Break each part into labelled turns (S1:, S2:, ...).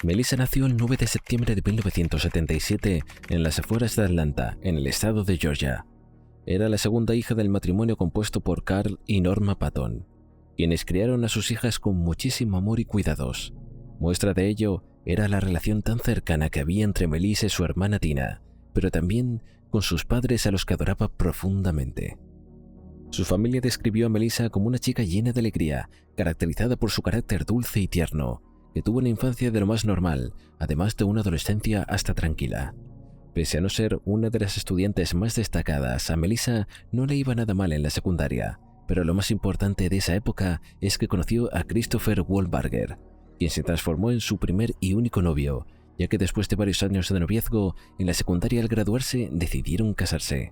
S1: Melissa nació el 9 de septiembre de 1977 en las afueras de Atlanta, en el estado de Georgia. Era la segunda hija del matrimonio compuesto por Carl y Norma Patton, quienes criaron a sus hijas con muchísimo amor y cuidados. Muestra de ello era la relación tan cercana que había entre Melissa y su hermana Tina, pero también con sus padres a los que adoraba profundamente. Su familia describió a Melissa como una chica llena de alegría, caracterizada por su carácter dulce y tierno, que tuvo una infancia de lo más normal, además de una adolescencia hasta tranquila. Pese a no ser una de las estudiantes más destacadas, a Melissa no le iba nada mal en la secundaria, pero lo más importante de esa época es que conoció a Christopher Wahlbarger, quien se transformó en su primer y único novio, ya que después de varios años de noviazgo, en la secundaria al graduarse decidieron casarse.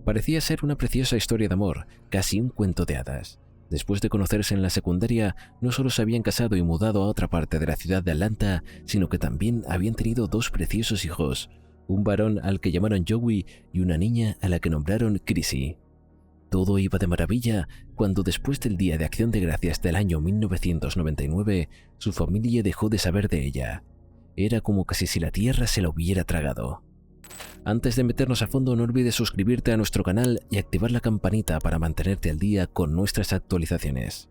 S1: Parecía ser una preciosa historia de amor, casi un cuento de hadas. Después de conocerse en la secundaria, no solo se habían casado y mudado a otra parte de la ciudad de Atlanta, sino que también habían tenido dos preciosos hijos, un varón al que llamaron Joey y una niña a la que nombraron Chrissy. Todo iba de maravilla cuando después del Día de Acción de Gracias del año 1999, su familia dejó de saber de ella. Era como que si la tierra se la hubiera tragado. Antes de meternos a fondo, no olvides suscribirte a nuestro canal y activar la campanita para mantenerte al día con nuestras actualizaciones.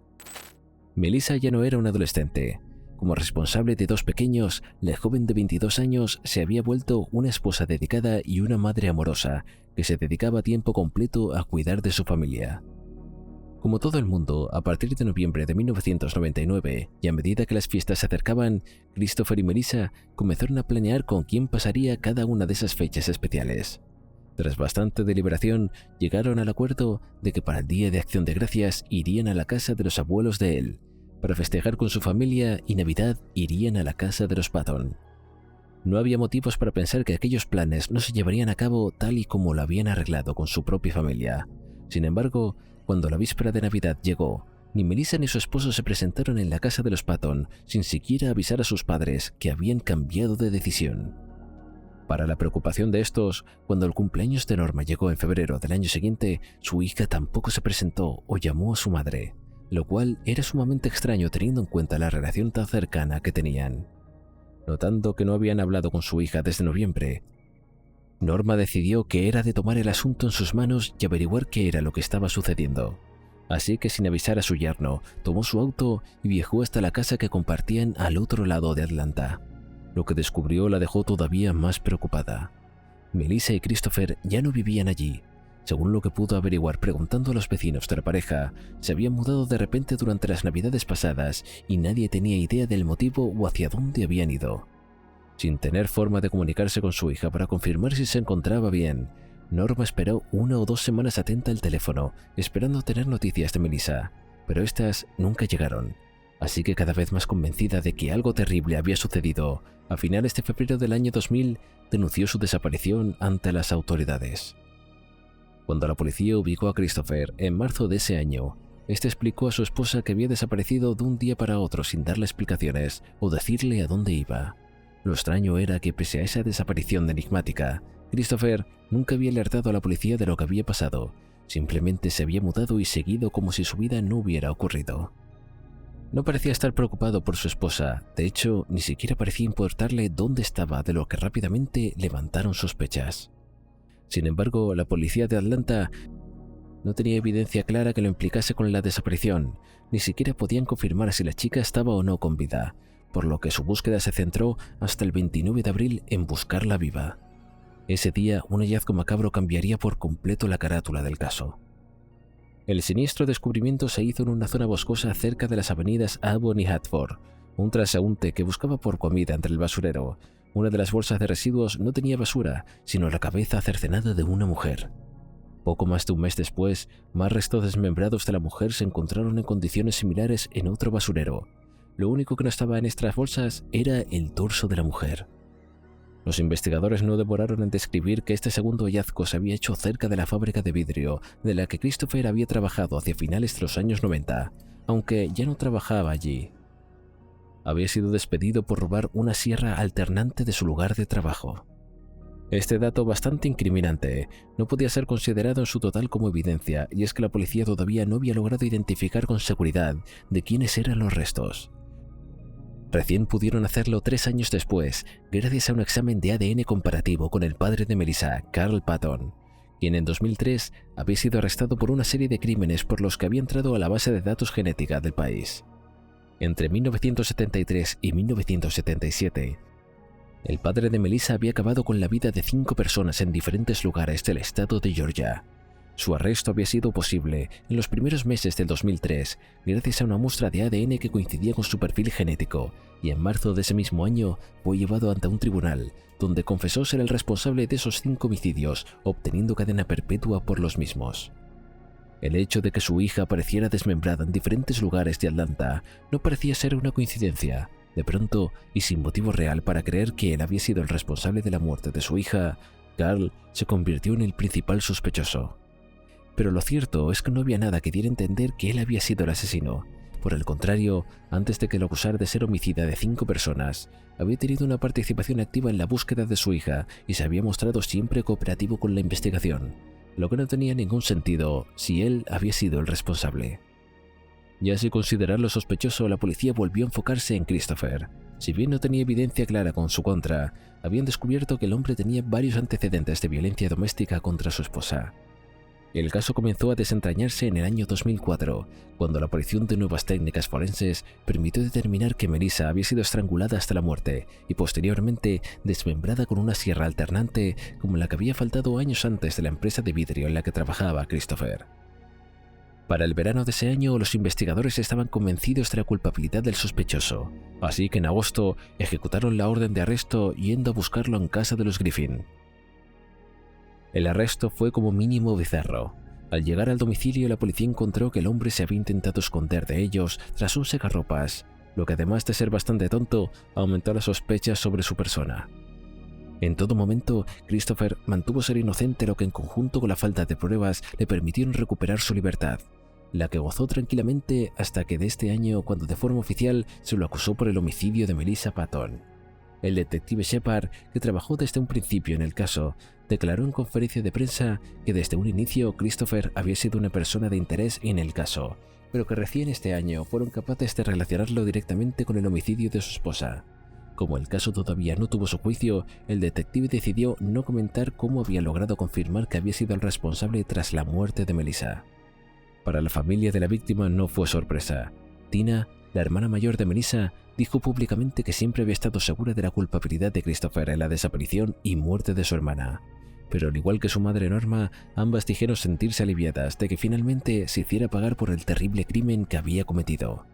S1: Melissa ya no era una adolescente. Como responsable de dos pequeños, la joven de 22 años se había vuelto una esposa dedicada y una madre amorosa que se dedicaba a tiempo completo a cuidar de su familia. Como todo el mundo, a partir de noviembre de 1999 y a medida que las fiestas se acercaban, Christopher y Melissa comenzaron a planear con quién pasaría cada una de esas fechas especiales. Tras bastante deliberación, llegaron al acuerdo de que para el Día de Acción de Gracias irían a la casa de los abuelos de él. Para festejar con su familia y Navidad irían a la casa de los Patton. No había motivos para pensar que aquellos planes no se llevarían a cabo tal y como lo habían arreglado con su propia familia. Sin embargo, cuando la víspera de Navidad llegó, ni Melissa ni su esposo se presentaron en la casa de los Patton sin siquiera avisar a sus padres que habían cambiado de decisión. Para la preocupación de estos, cuando el cumpleaños de Norma llegó en febrero del año siguiente, su hija tampoco se presentó o llamó a su madre, lo cual era sumamente extraño teniendo en cuenta la relación tan cercana que tenían. Notando que no habían hablado con su hija desde noviembre, Norma decidió que era de tomar el asunto en sus manos y averiguar qué era lo que estaba sucediendo. Así que sin avisar a su yerno, tomó su auto y viajó hasta la casa que compartían al otro lado de Atlanta. Lo que descubrió la dejó todavía más preocupada. Melissa y Christopher ya no vivían allí. Según lo que pudo averiguar preguntando a los vecinos de la pareja, se habían mudado de repente durante las navidades pasadas y nadie tenía idea del motivo o hacia dónde habían ido. Sin tener forma de comunicarse con su hija para confirmar si se encontraba bien, Norma esperó 1 o 2 semanas atenta al teléfono, esperando tener noticias de Melissa, pero estas nunca llegaron. Así que cada vez más convencida de que algo terrible había sucedido, a finales de febrero del año 2000 denunció su desaparición ante las autoridades. Cuando la policía ubicó a Christopher en marzo de ese año, este explicó a su esposa que había desaparecido de un día para otro sin darle explicaciones o decirle a dónde iba. Lo extraño era que pese a esa desaparición enigmática, Christopher nunca había alertado a la policía de lo que había pasado, simplemente se había mudado y seguido como si su vida no hubiera ocurrido. No parecía estar preocupado por su esposa, de hecho, ni siquiera parecía importarle dónde estaba, de lo que rápidamente levantaron sospechas. Sin embargo, la policía de Atlanta no tenía evidencia clara que lo implicase con la desaparición, ni siquiera podían confirmar si la chica estaba o no con vida, por lo que su búsqueda se centró hasta el 29 de abril en buscarla viva. Ese día, un hallazgo macabro cambiaría por completo la carátula del caso. El siniestro descubrimiento se hizo en una zona boscosa cerca de las avenidas Avon y Hartford. Un transeúnte que buscaba por comida entre el basurero. Una de las bolsas de residuos no tenía basura, sino la cabeza cercenada de una mujer. Poco más de un mes después, más restos desmembrados de la mujer se encontraron en condiciones similares en otro basurero. Lo único que no estaba en estas bolsas era el torso de la mujer. Los investigadores no demoraron en describir que este segundo hallazgo se había hecho cerca de la fábrica de vidrio de la que Christopher había trabajado hacia finales de los años 90, aunque ya no trabajaba allí. Había sido despedido por robar una sierra alternante de su lugar de trabajo. Este dato, bastante incriminante, no podía ser considerado en su total como evidencia, y es que la policía todavía no había logrado identificar con seguridad de quiénes eran los restos. Recién pudieron hacerlo 3 años después, gracias a un examen de ADN comparativo con el padre de Melissa, Carl Patton, quien en 2003 había sido arrestado por una serie de crímenes por los que había entrado a la base de datos genética del país. Entre 1973 y 1977, el padre de Melissa había acabado con la vida de 5 personas en diferentes lugares del estado de Georgia. Su arresto había sido posible en los primeros meses del 2003 gracias a una muestra de ADN que coincidía con su perfil genético, y en marzo de ese mismo año fue llevado ante un tribunal, donde confesó ser el responsable de esos 5 homicidios, obteniendo cadena perpetua por los mismos. El hecho de que su hija apareciera desmembrada en diferentes lugares de Atlanta no parecía ser una coincidencia. De pronto, y sin motivo real para creer que él había sido el responsable de la muerte de su hija, Carl se convirtió en el principal sospechoso. Pero lo cierto es que no había nada que diera a entender que él había sido el asesino. Por el contrario, antes de que lo acusara de ser homicida de 5 personas, había tenido una participación activa en la búsqueda de su hija y se había mostrado siempre cooperativo con la investigación, lo que no tenía ningún sentido si él había sido el responsable. Ya sin considerarlo sospechoso, la policía volvió a enfocarse en Christopher. Si bien no tenía evidencia clara con su contra, habían descubierto que el hombre tenía varios antecedentes de violencia doméstica contra su esposa. El caso comenzó a desentrañarse en el año 2004, cuando la aparición de nuevas técnicas forenses permitió determinar que Melissa había sido estrangulada hasta la muerte y posteriormente desmembrada con una sierra alternante como la que había faltado años antes de la empresa de vidrio en la que trabajaba Christopher. Para el verano de ese año, los investigadores estaban convencidos de la culpabilidad del sospechoso, así que en agosto ejecutaron la orden de arresto yendo a buscarlo en casa de los Griffin. El arresto fue como mínimo bizarro. Al llegar al domicilio, la policía encontró que el hombre se había intentado esconder de ellos tras un secarropas, lo que además de ser bastante tonto, aumentó las sospechas sobre su persona. En todo momento, Christopher mantuvo ser inocente, lo que en conjunto con la falta de pruebas le permitieron recuperar su libertad, la que gozó tranquilamente hasta que de este año, cuando de forma oficial se lo acusó por el homicidio de Melissa Patton. El detective Shepard, que trabajó desde un principio en el caso, declaró en conferencia de prensa que desde un inicio Christopher había sido una persona de interés en el caso, pero que recién este año fueron capaces de relacionarlo directamente con el homicidio de su esposa. Como el caso todavía no tuvo su juicio, el detective decidió no comentar cómo había logrado confirmar que había sido el responsable tras la muerte de Melissa. Para la familia de la víctima no fue sorpresa. Tina, la hermana mayor de Melissa, dijo públicamente que siempre había estado segura de la culpabilidad de Christopher en la desaparición y muerte de su hermana. Pero al igual que su madre Norma, ambas dijeron sentirse aliviadas de que finalmente se hiciera pagar por el terrible crimen que había cometido.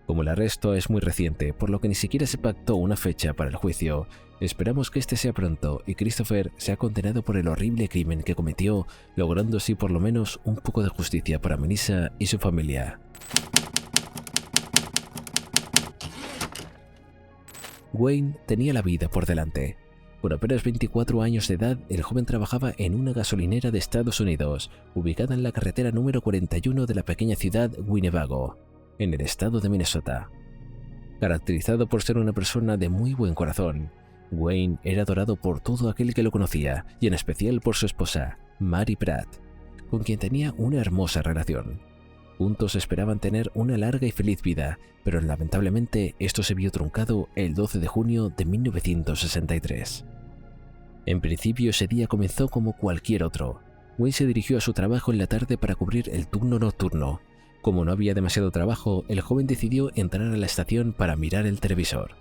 S1: Como el arresto es muy reciente, por lo que ni siquiera se pactó una fecha para el juicio, esperamos que este sea pronto y Christopher sea condenado por el horrible crimen que cometió, logrando así por lo menos un poco de justicia para Melissa y su familia. Wayne tenía la vida por delante. Con apenas 24 años de edad, el joven trabajaba en una gasolinera de Estados Unidos, ubicada en la carretera número 41 de la pequeña ciudad Winnebago, en el estado de Minnesota. Caracterizado por ser una persona de muy buen corazón, Wayne era adorado por todo aquel que lo conocía, y en especial por su esposa, Mary Pratt, con quien tenía una hermosa relación. Juntos esperaban tener una larga y feliz vida, pero lamentablemente esto se vio truncado el 12 de junio de 1963. En principio ese día comenzó como cualquier otro. Wayne se dirigió a su trabajo en la tarde para cubrir el turno nocturno. Como no había demasiado trabajo, el joven decidió entrar a la estación para mirar el televisor.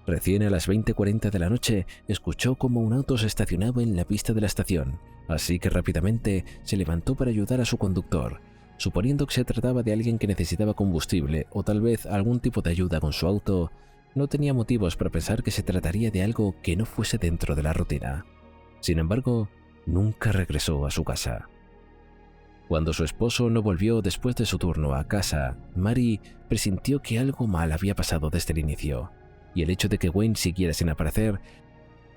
S1: Recién a las 20:40 de la noche escuchó como un auto se estacionaba en la pista de la estación, así que rápidamente se levantó para ayudar a su conductor, suponiendo que se trataba de alguien que necesitaba combustible o tal vez algún tipo de ayuda con su auto. No tenía motivos para pensar que se trataría de algo que no fuese dentro de la rutina. Sin embargo, nunca regresó a su casa. Cuando su esposo no volvió después de su turno a casa, Mary presintió que algo mal había pasado desde el inicio, y el hecho de que Wayne siguiera sin aparecer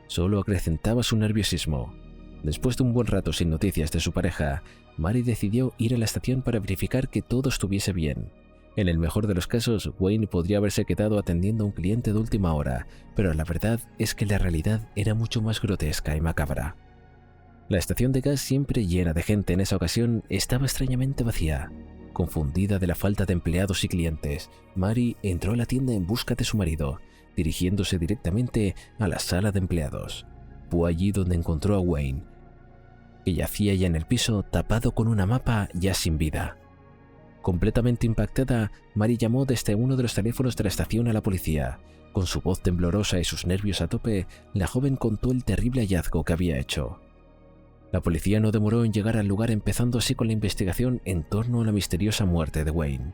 S1: solo acrecentaba su nerviosismo. Después de un buen rato sin noticias de su pareja, Mary decidió ir a la estación para verificar que todo estuviese bien. En el mejor de los casos, Wayne podría haberse quedado atendiendo a un cliente de última hora, pero la verdad es que la realidad era mucho más grotesca y macabra. La estación de gas, siempre llena de gente en esa ocasión, estaba extrañamente vacía. Confundida de la falta de empleados y clientes, Mary entró a la tienda en busca de su marido, dirigiéndose directamente a la sala de empleados. Fue allí donde encontró a Wayne, que yacía ya en el piso tapado con una mapa ya sin vida. Completamente impactada, Mary llamó desde uno de los teléfonos de la estación a la policía. Con su voz temblorosa y sus nervios a tope, la joven contó el terrible hallazgo que había hecho. La policía no demoró en llegar al lugar, empezando así con la investigación en torno a la misteriosa muerte de Wayne.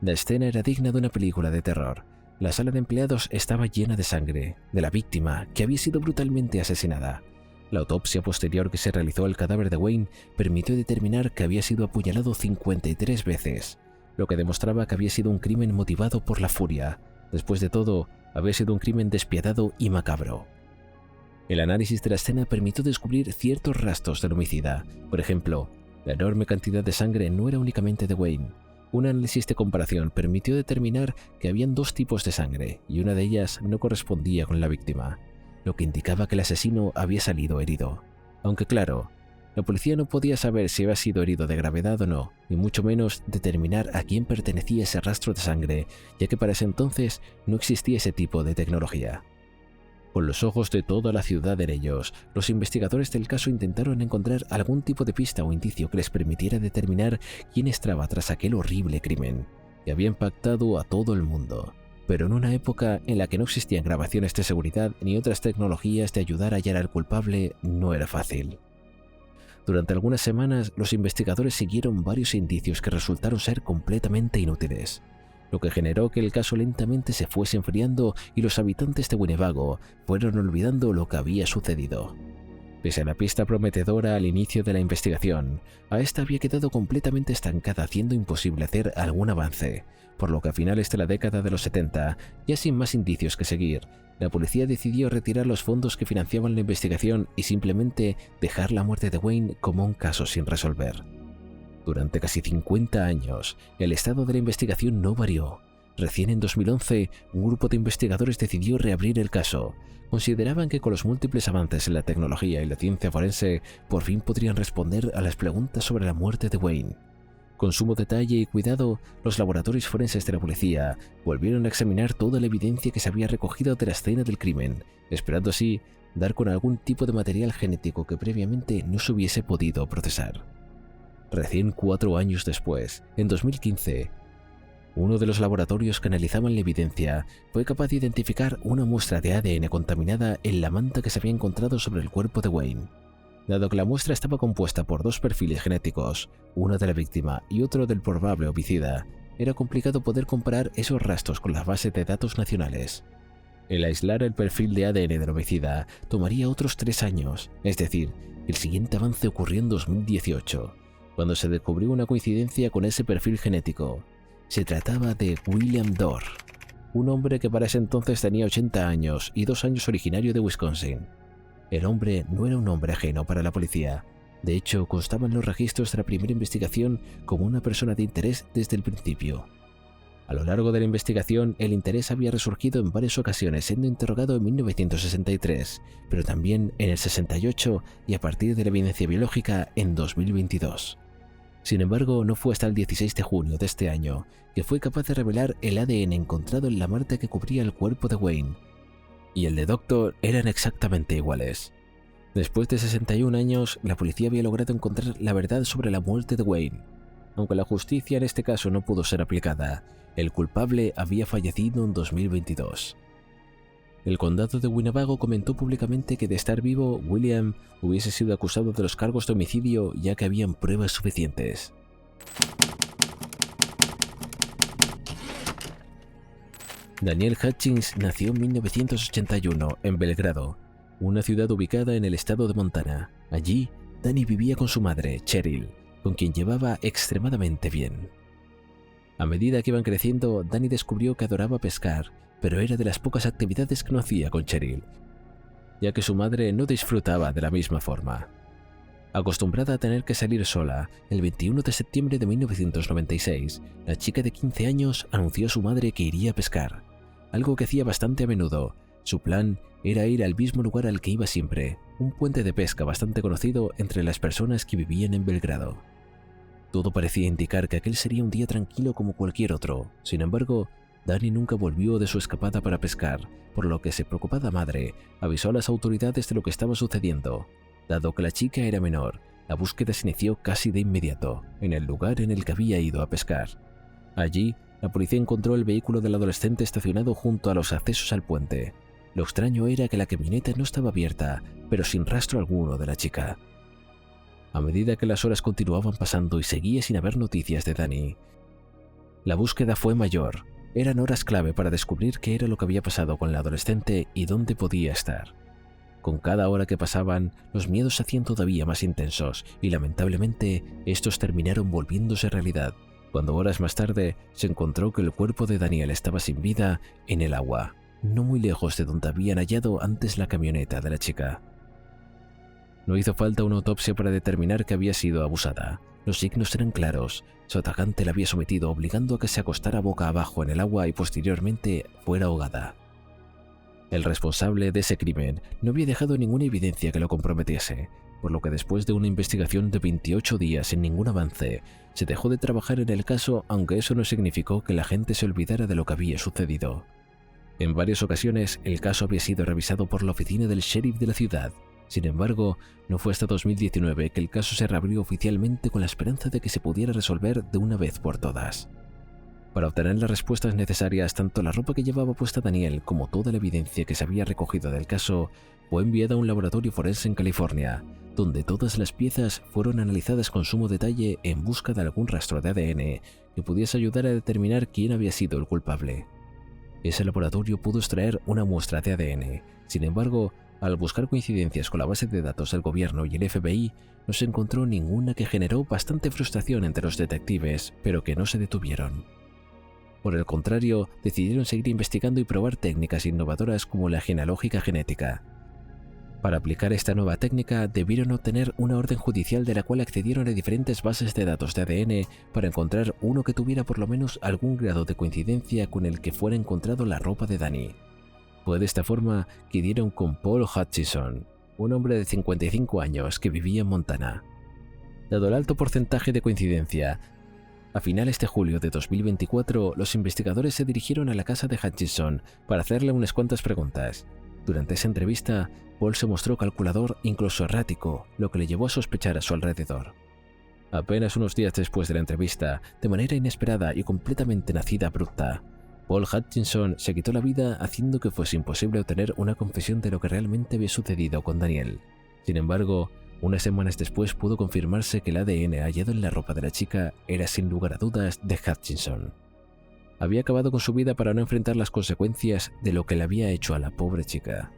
S1: La escena era digna de una película de terror. La sala de empleados estaba llena de sangre, de la víctima, que había sido brutalmente asesinada. La autopsia posterior que se realizó al cadáver de Wayne permitió determinar que había sido apuñalado 53 veces, lo que demostraba que había sido un crimen motivado por la furia. Después de todo, había sido un crimen despiadado y macabro. El análisis de la escena permitió descubrir ciertos rastros del homicida. Por ejemplo, la enorme cantidad de sangre no era únicamente de Wayne. Un análisis de comparación permitió determinar que habían dos tipos de sangre y una de ellas no correspondía con la víctima, lo que indicaba que el asesino había salido herido. Aunque claro, la policía no podía saber si había sido herido de gravedad o no, ni mucho menos determinar a quién pertenecía ese rastro de sangre, ya que para ese entonces no existía ese tipo de tecnología. Con los ojos de toda la ciudad en ellos, los investigadores del caso intentaron encontrar algún tipo de pista o indicio que les permitiera determinar quién estaba tras aquel horrible crimen, que había impactado a todo el mundo. Pero en una época en la que no existían grabaciones de seguridad ni otras tecnologías de ayudar a hallar al culpable, no era fácil. Durante algunas semanas, los investigadores siguieron varios indicios que resultaron ser completamente inútiles, lo que generó que el caso lentamente se fuese enfriando y los habitantes de Winnebago fueron olvidando lo que había sucedido. Pese a la pista prometedora al inicio de la investigación, a esta había quedado completamente estancada, haciendo imposible hacer algún avance, por lo que a finales de la década de los 70, ya sin más indicios que seguir, la policía decidió retirar los fondos que financiaban la investigación y simplemente dejar la muerte de Wayne como un caso sin resolver. Durante casi 50 años, el estado de la investigación no varió. Recién en 2011, un grupo de investigadores decidió reabrir el caso. Consideraban que con los múltiples avances en la tecnología y la ciencia forense, por fin podrían responder a las preguntas sobre la muerte de Wayne. Con sumo detalle y cuidado, los laboratorios forenses de la policía volvieron a examinar toda la evidencia que se había recogido de la escena del crimen, esperando así dar con algún tipo de material genético que previamente no se hubiese podido procesar. Recién 4 años después, en 2015, uno de los laboratorios que analizaban la evidencia fue capaz de identificar una muestra de ADN contaminada en la manta que se había encontrado sobre el cuerpo de Wayne. Dado que la muestra estaba compuesta por 2 perfiles genéticos, uno de la víctima y otro del probable homicida, era complicado poder comparar esos rastros con las bases de datos nacionales. El aislar el perfil de ADN del homicida tomaría otros 3 años, es decir, el siguiente avance ocurrió en 2018, cuando se descubrió una coincidencia con ese perfil genético. Se trataba de William Dorr, un hombre que para ese entonces tenía 80 años y 2 años originario de Wisconsin. El hombre no era un hombre ajeno para la policía. De hecho, constaba en los registros de la primera investigación como una persona de interés desde el principio. A lo largo de la investigación, el interés había resurgido en varias ocasiones, siendo interrogado en 1963, pero también en el 68 y a partir de la evidencia biológica en 2022. Sin embargo, no fue hasta el 16 de junio de este año que fue capaz de revelar el ADN encontrado en la manta que cubría el cuerpo de Wayne, y el de Doctor eran exactamente iguales. Después de 61 años, la policía había logrado encontrar la verdad sobre la muerte de Wayne. Aunque la justicia en este caso no pudo ser aplicada, el culpable había fallecido en 2022. El condado de Winnebago comentó públicamente que de estar vivo, William hubiese sido acusado de los cargos de homicidio ya que habían pruebas suficientes. Daniel Hutchins nació en 1981 en Belgrado, una ciudad ubicada en el estado de Montana. Allí, Danny vivía con su madre, Cheryl, con quien llevaba extremadamente bien. A medida que iban creciendo, Danny descubrió que adoraba pescar, pero era de las pocas actividades que no hacía con Cheryl, ya que su madre no disfrutaba de la misma forma. Acostumbrada a tener que salir sola, el 21 de septiembre de 1996, la chica de 15 años anunció a su madre que iría a pescar, algo que hacía bastante a menudo. Su plan era ir al mismo lugar al que iba siempre, un puente de pesca bastante conocido entre las personas que vivían en Belgrado. Todo parecía indicar que aquel sería un día tranquilo como cualquier otro. Sin embargo, Danny nunca volvió de su escapada para pescar, por lo que su preocupada madre avisó a las autoridades de lo que estaba sucediendo. Dado que la chica era menor, la búsqueda se inició casi de inmediato, en el lugar en el que había ido a pescar. Allí, la policía encontró el vehículo del adolescente estacionado junto a los accesos al puente. Lo extraño era que la camioneta no estaba abierta, pero sin rastro alguno de la chica. A medida que las horas continuaban pasando y seguía sin haber noticias de Danny, la búsqueda fue mayor. Eran horas clave para descubrir qué era lo que había pasado con la adolescente y dónde podía estar. Con cada hora que pasaban, los miedos se hacían todavía más intensos y lamentablemente estos terminaron volviéndose realidad, cuando horas más tarde se encontró que el cuerpo de Daniel estaba sin vida en el agua, no muy lejos de donde habían hallado antes la camioneta de la chica. No hizo falta una autopsia para determinar que había sido abusada. Los signos eran claros. Su atacante la había sometido obligando a que se acostara boca abajo en el agua y posteriormente fuera ahogada. El responsable de ese crimen no había dejado ninguna evidencia que lo comprometiese, por lo que después de una investigación de 28 días sin ningún avance, se dejó de trabajar en el caso, aunque eso no significó que la gente se olvidara de lo que había sucedido. En varias ocasiones, el caso había sido revisado por la oficina del sheriff de la ciudad. Sin embargo, no fue hasta 2019 que el caso se reabrió oficialmente con la esperanza de que se pudiera resolver de una vez por todas. Para obtener las respuestas necesarias, tanto la ropa que llevaba puesta Daniel como toda la evidencia que se había recogido del caso fue enviada a un laboratorio forense en California, donde todas las piezas fueron analizadas con sumo detalle en busca de algún rastro de ADN que pudiese ayudar a determinar quién había sido el culpable. Ese laboratorio pudo extraer una muestra de ADN. Sin embargo, al buscar coincidencias con la base de datos del gobierno y el FBI, no se encontró ninguna, que generó bastante frustración entre los detectives, pero que no se detuvieron. Por el contrario, decidieron seguir investigando y probar técnicas innovadoras como la genealógica genética. Para aplicar esta nueva técnica, debieron obtener una orden judicial de la cual accedieron a diferentes bases de datos de ADN para encontrar uno que tuviera por lo menos algún grado de coincidencia con el que fuera encontrado la ropa de Danny. Fue de esta forma que dieron con Paul Hutchison, un hombre de 55 años que vivía en Montana. Dado el alto porcentaje de coincidencia, a finales de julio de 2024, los investigadores se dirigieron a la casa de Hutchison para hacerle unas cuantas preguntas. Durante esa entrevista, Paul se mostró calculador, incluso errático, lo que le llevó a sospechar a su alrededor. Apenas unos días después de la entrevista, de manera inesperada y completamente nacida abrupta, Paul Hutchison se quitó la vida haciendo que fuese imposible obtener una confesión de lo que realmente había sucedido con Daniel. Sin embargo, unas semanas después pudo confirmarse que el ADN hallado en la ropa de la chica era sin lugar a dudas de Hutchison. Había acabado con su vida para no enfrentar las consecuencias de lo que le había hecho a la pobre chica.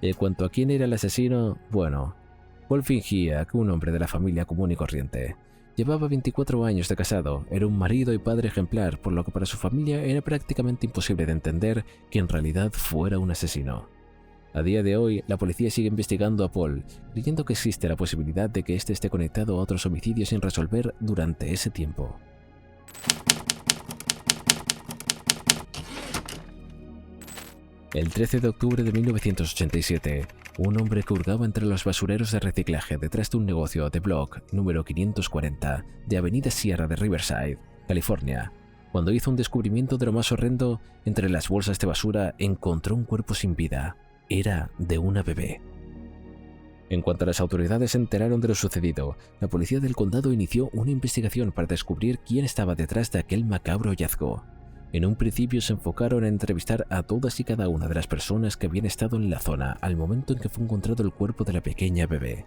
S1: En cuanto a quién era el asesino, bueno, Paul fingía que un hombre de la familia común y corriente. Llevaba 24 años de casado, era un marido y padre ejemplar, por lo que para su familia era prácticamente imposible de entender que en realidad fuera un asesino. A día de hoy, la policía sigue investigando a Paul, creyendo que existe la posibilidad de que éste esté conectado a otros homicidios sin resolver durante ese tiempo. El 13 de octubre de 1987, un hombre que hurgaba entre los basureros de reciclaje detrás de un negocio de Block número 540 de Avenida Sierra de Riverside, California, cuando hizo un descubrimiento de lo más horrendo, entre las bolsas de basura encontró un cuerpo sin vida. Era de una bebé. En cuanto las autoridades se enteraron de lo sucedido, la policía del condado inició una investigación para descubrir quién estaba detrás de aquel macabro hallazgo. En un principio se enfocaron en entrevistar a todas y cada una de las personas que habían estado en la zona al momento en que fue encontrado el cuerpo de la pequeña bebé.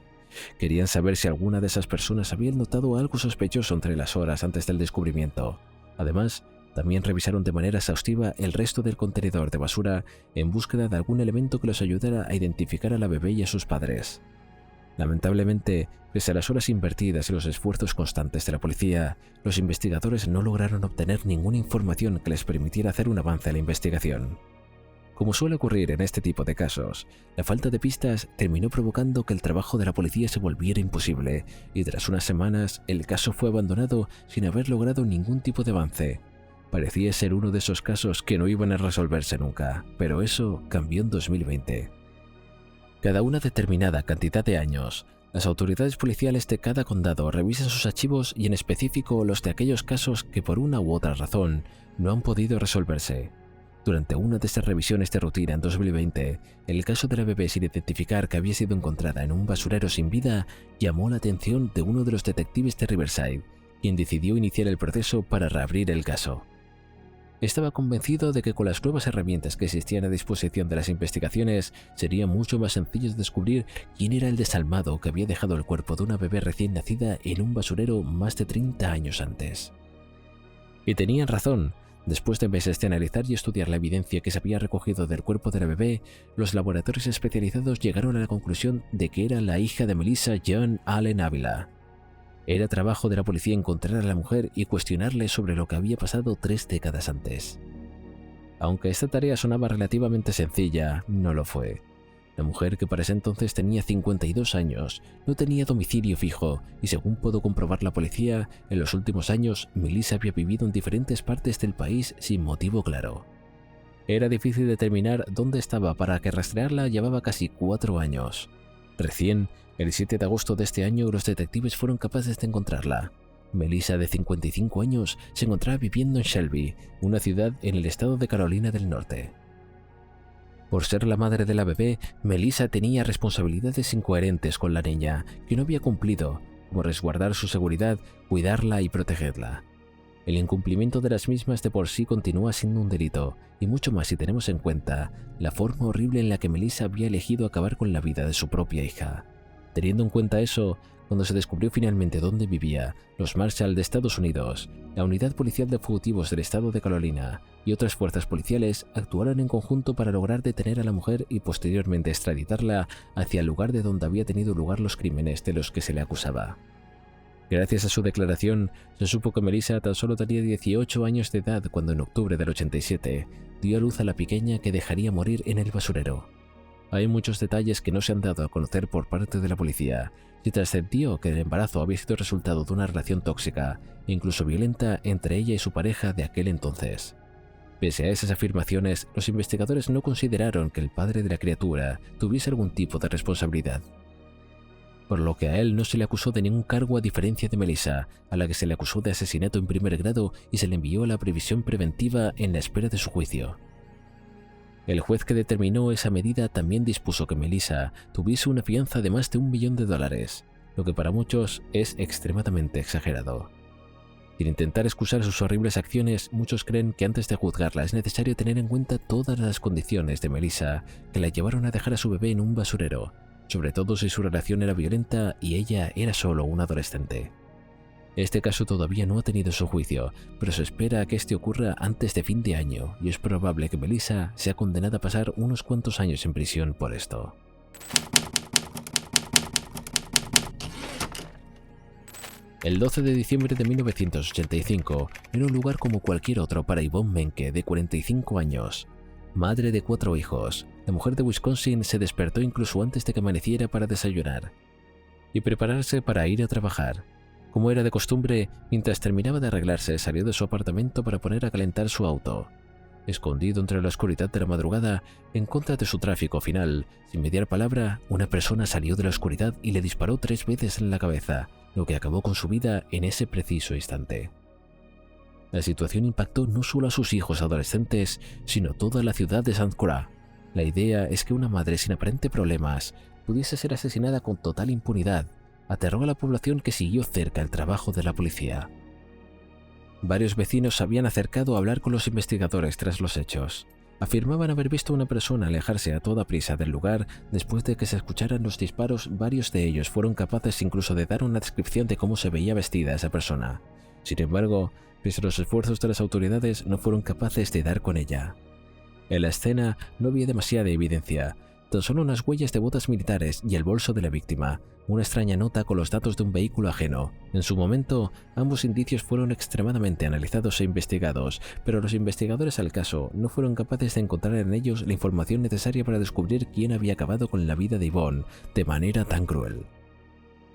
S1: Querían saber si alguna de esas personas había notado algo sospechoso entre las horas antes del descubrimiento. Además, también revisaron de manera exhaustiva el resto del contenedor de basura en búsqueda de algún elemento que los ayudara a identificar a la bebé y a sus padres. Lamentablemente, pese a las horas invertidas y los esfuerzos constantes de la policía, los investigadores no lograron obtener ninguna información que les permitiera hacer un avance en la investigación. Como suele ocurrir en este tipo de casos, la falta de pistas terminó provocando que el trabajo de la policía se volviera imposible, y tras unas semanas el caso fue abandonado sin haber logrado ningún tipo de avance. Parecía ser uno de esos casos que no iban a resolverse nunca, pero eso cambió en 2020. Cada una determinada cantidad de años, Las autoridades policiales de cada condado revisan sus archivos y en específico los de aquellos casos que por una u otra razón no han podido resolverse. Durante una de estas revisiones de rutina en 2020, el caso de la bebé sin identificar que había sido encontrada en un basurero sin vida llamó la atención de uno de los detectives de Riverside, quien decidió iniciar el proceso para reabrir el caso. Estaba convencido de que con las nuevas herramientas que existían a disposición de las investigaciones, sería mucho más sencillo descubrir quién era el desalmado que había dejado el cuerpo de una bebé recién nacida en un basurero más de 30 años antes. Y tenían razón. Después de meses de analizar y estudiar la evidencia que se había recogido del cuerpo de la bebé, los laboratorios especializados llegaron a la conclusión de que era la hija de Melissa John Allen Ávila. Era trabajo de la policía encontrar a la mujer y cuestionarle sobre lo que había pasado 3 décadas antes. Aunque esta tarea sonaba relativamente sencilla, no lo fue. La mujer, que para ese entonces tenía 52 años, no tenía domicilio fijo y según pudo comprobar la policía, en los últimos años Melissa había vivido en diferentes partes del país sin motivo claro. Era difícil determinar dónde estaba, para que rastrearla llevaba casi 4 años. Recién, el 7 de agosto de este año, los detectives fueron capaces de encontrarla. Melissa, de 55 años, se encontraba viviendo en Shelby, una ciudad en el estado de Carolina del Norte. Por ser la madre de la bebé, Melissa tenía responsabilidades incoherentes con la niña que no había cumplido, como resguardar su seguridad, cuidarla y protegerla. El incumplimiento de las mismas de por sí continúa siendo un delito, y mucho más si tenemos en cuenta la forma horrible en la que Melissa había elegido acabar con la vida de su propia hija. Teniendo en cuenta eso, cuando se descubrió finalmente dónde vivía, los Marshal de Estados Unidos, la Unidad Policial de Fugitivos del Estado de Carolina y otras fuerzas policiales actuaron en conjunto para lograr detener a la mujer y posteriormente extraditarla hacia el lugar de donde había tenido lugar los crímenes de los que se le acusaba. Gracias a su declaración, se supo que Melissa tan solo tenía 18 años de edad cuando en octubre del 87 dio a luz a la pequeña que dejaría morir en el basurero. Hay muchos detalles que no se han dado a conocer por parte de la policía. Se trascendió que el embarazo había sido resultado de una relación tóxica e incluso violenta entre ella y su pareja de aquel entonces. Pese a esas afirmaciones, los investigadores no consideraron que el padre de la criatura tuviese algún tipo de responsabilidad, por lo que a él no se le acusó de ningún cargo a diferencia de Melissa, a la que se le acusó de asesinato en primer grado y se le envió a la prisión preventiva en la espera de su juicio. El juez que determinó esa medida también dispuso que Melissa tuviese una fianza de más de $1 millón, lo que para muchos es extremadamente exagerado. Sin intentar excusar sus horribles acciones, muchos creen que antes de juzgarla es necesario tener en cuenta todas las condiciones de Melissa que la llevaron a dejar a su bebé en un basurero, sobre todo si su relación era violenta y ella era solo una adolescente. Este caso todavía no ha tenido su juicio, pero se espera que este ocurra antes de fin de año y es probable que Melissa sea condenada a pasar unos cuantos años en prisión por esto. El 12 de diciembre de 1985, en un lugar como cualquier otro para Yvonne Menke, de 45 años, madre de 4 hijos, la mujer de Wisconsin se despertó incluso antes de que amaneciera para desayunar y prepararse para ir a trabajar. Como era de costumbre, mientras terminaba de arreglarse, salió de su apartamento para poner a calentar su auto. Escondido entre la oscuridad de la madrugada, en contra de su tráfico final, sin mediar palabra, una persona salió de la oscuridad y le disparó 3 veces en la cabeza, lo que acabó con su vida en ese preciso instante. La situación impactó no solo a sus hijos adolescentes, sino a toda la ciudad de St. Croix. La idea es que una madre sin aparente problemas pudiese ser asesinada con total impunidad. Aterró a la población, que siguió cerca el trabajo de la policía. Varios vecinos se habían acercado a hablar con los investigadores tras los hechos. Afirmaban haber visto a una persona alejarse a toda prisa del lugar después de que se escucharan los disparos. Varios de ellos fueron capaces incluso de dar una descripción de cómo se veía vestida esa persona. Sin embargo, pese a los esfuerzos de las autoridades, no fueron capaces de dar con ella. En la escena no había demasiada evidencia, tan solo unas huellas de botas militares y el bolso de la víctima, una extraña nota con los datos de un vehículo ajeno. En su momento, ambos indicios fueron extremadamente analizados e investigados, pero los investigadores al caso no fueron capaces de encontrar en ellos la información necesaria para descubrir quién había acabado con la vida de Yvonne de manera tan cruel.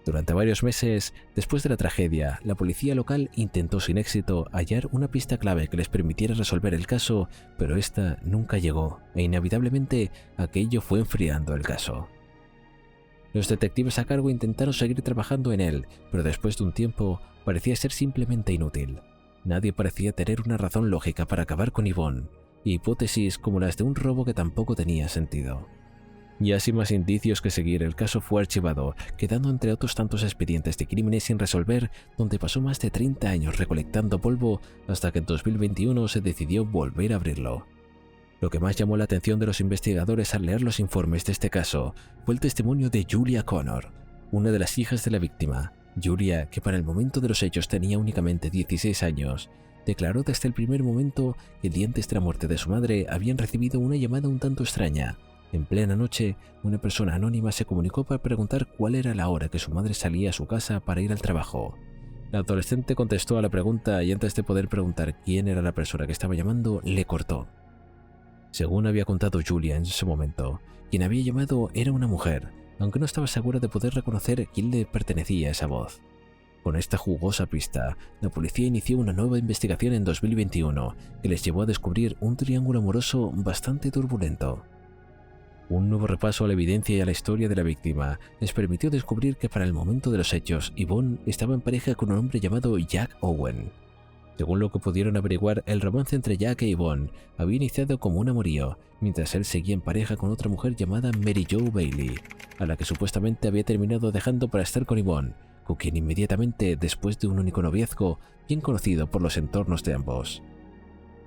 S1: Durante varios meses, después de la tragedia, la policía local intentó sin éxito hallar una pista clave que les permitiera resolver el caso, pero esta nunca llegó, e inevitablemente aquello fue enfriando el caso. Los detectives a cargo intentaron seguir trabajando en él, pero después de un tiempo parecía ser simplemente inútil. Nadie parecía tener una razón lógica para acabar con Yvonne, y hipótesis como las de un robo que tampoco tenía sentido. Ya sin más indicios que seguir, el caso fue archivado, quedando entre otros tantos expedientes de crímenes sin resolver, donde pasó más de 30 años recolectando polvo hasta que en 2021 se decidió volver a abrirlo. Lo que más llamó la atención de los investigadores al leer los informes de este caso fue el testimonio de Julia Connor, una de las hijas de la víctima. Julia, que para el momento de los hechos tenía únicamente 16 años, declaró desde el primer momento que el día antes de la muerte de su madre habían recibido una llamada un tanto extraña. En plena noche, una persona anónima se comunicó para preguntar cuál era la hora que su madre salía a su casa para ir al trabajo. La adolescente contestó a la pregunta y antes de poder preguntar quién era la persona que estaba llamando, le cortó. Según había contado Julia en ese momento, quien había llamado era una mujer, aunque no estaba segura de poder reconocer a quién le pertenecía esa voz. Con esta jugosa pista, la policía inició una nueva investigación en 2021 que les llevó a descubrir un triángulo amoroso bastante turbulento. Un nuevo repaso a la evidencia y a la historia de la víctima les permitió descubrir que para el momento de los hechos, Yvonne estaba en pareja con un hombre llamado Jack Owen. Según lo que pudieron averiguar, el romance entre Jack e Yvonne había iniciado como un amorío, mientras él seguía en pareja con otra mujer llamada Mary Jo Bailey, a la que supuestamente había terminado dejando para estar con Yvonne, con quien inmediatamente, después de un único noviazgo, bien conocido por los entornos de ambos.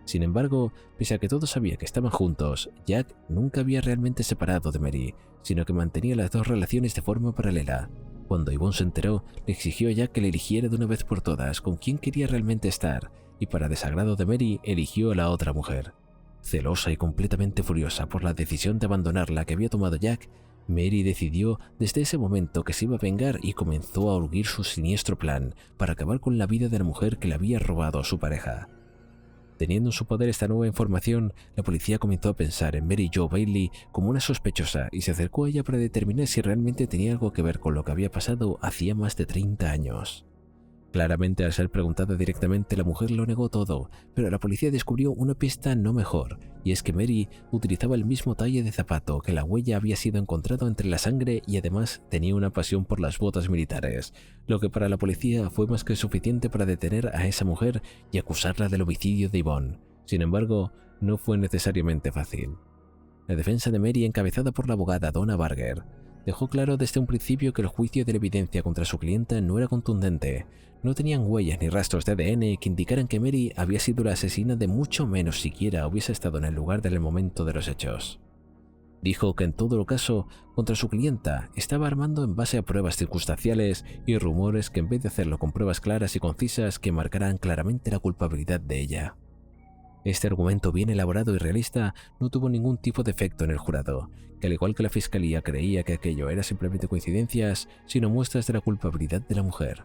S1: Sin embargo, pese a que todos sabían que estaban juntos, Jack nunca había realmente separado de Mary, sino que mantenía las dos relaciones de forma paralela. Cuando Yvonne se enteró, le exigió a Jack que le eligiera de una vez por todas con quién quería realmente estar, y para desagrado de Mary, eligió a la otra mujer. Celosa y completamente furiosa por la decisión de abandonar la que había tomado Jack, Mary decidió desde ese momento que se iba a vengar y comenzó a urgir su siniestro plan para acabar con la vida de la mujer que le había robado a su pareja. Teniendo en su poder esta nueva información, la policía comenzó a pensar en Mary Jo Bailey como una sospechosa y se acercó a ella para determinar si realmente tenía algo que ver con lo que había pasado hacía más de 30 años. Claramente, al ser preguntada directamente, la mujer lo negó todo, pero la policía descubrió una pista no mejor, y es que Mary utilizaba el mismo talle de zapato, que la huella había sido encontrado entre la sangre y además tenía una pasión por las botas militares, lo que para la policía fue más que suficiente para detener a esa mujer y acusarla del homicidio de Yvonne. Sin embargo, no fue necesariamente fácil. La defensa de Mary, encabezada por la abogada Donna Barger, dejó claro desde un principio que el juicio de la evidencia contra su clienta no era contundente. No tenían huellas ni rastros de ADN que indicaran que Mary había sido la asesina, de mucho menos siquiera hubiese estado en el lugar del momento de los hechos. Dijo que en todo caso, contra su clienta estaba armando en base a pruebas circunstanciales y rumores que en vez de hacerlo con pruebas claras y concisas que marcaran claramente la culpabilidad de ella. Este argumento bien elaborado y realista no tuvo ningún tipo de efecto en el jurado, que al igual que la fiscalía creía que aquello era simplemente coincidencias, sino muestras de la culpabilidad de la mujer.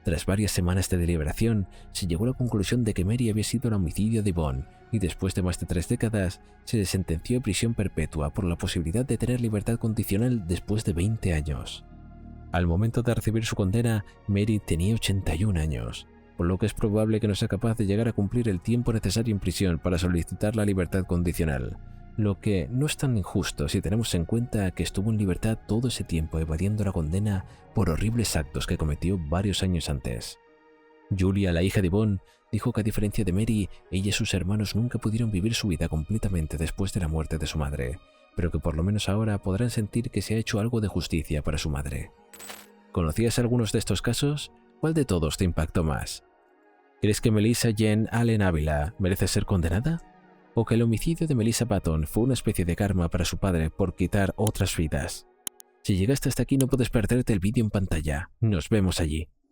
S1: Tras varias semanas de deliberación, se llegó a la conclusión de que Mary había sido el homicidio de Yvonne, y después de más de 3 décadas, se le sentenció a prisión perpetua por la posibilidad de tener libertad condicional después de 20 años. Al momento de recibir su condena, Mary tenía 81 años. Por lo que es probable que no sea capaz de llegar a cumplir el tiempo necesario en prisión para solicitar la libertad condicional, lo que no es tan injusto si tenemos en cuenta que estuvo en libertad todo ese tiempo evadiendo la condena por horribles actos que cometió varios años antes. Julia, la hija de Yvonne, dijo que a diferencia de Mary, ella y sus hermanos nunca pudieron vivir su vida completamente después de la muerte de su madre, pero que por lo menos ahora podrán sentir que se ha hecho algo de justicia para su madre. ¿Conocías algunos de estos casos? ¿Cuál de todos te impactó más? ¿Crees que Melissa Jane Allen Ávila merece ser condenada? ¿O que el homicidio de Melissa Patton fue una especie de karma para su padre por quitar otras vidas? Si llegaste hasta aquí no puedes perderte el vídeo en pantalla. Nos vemos allí.